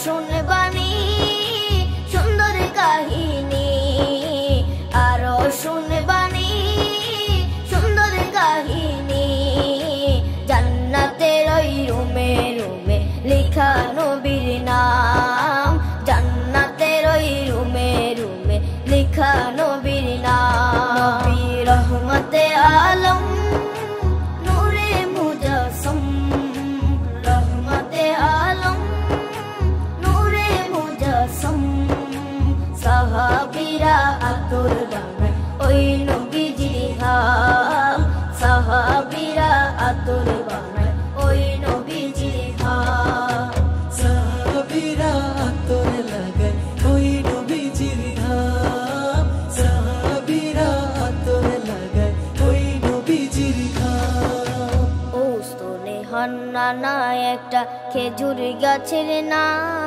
শুনবানি সুন্দর কাহিনী, আরো শুনবানি সুন্দর কাহিনী। জান্নাতের ওই রুমে রুমে লেখা নবীর নাম, জান্নাতের ওই রুমে রুমে লেখা নবীর নাম। নবী রহমতে আলম নূরে মুজাসসম, রহমতে আলম নূরে মুজাসসম। সাহাবীরা আতর বানায় ওই নবীজির ঘাম, সাহাবীরা আতর বানায় ওই নবীজির ঘাম। সাহাবীরা আতর লাগায় ওই নবীজির ঘাম, সাহাবীরা আতর লাগায় ওই নবীজির ঘাম। ও স্তনে হান্নানা একটা খেজুর গাছের নাম।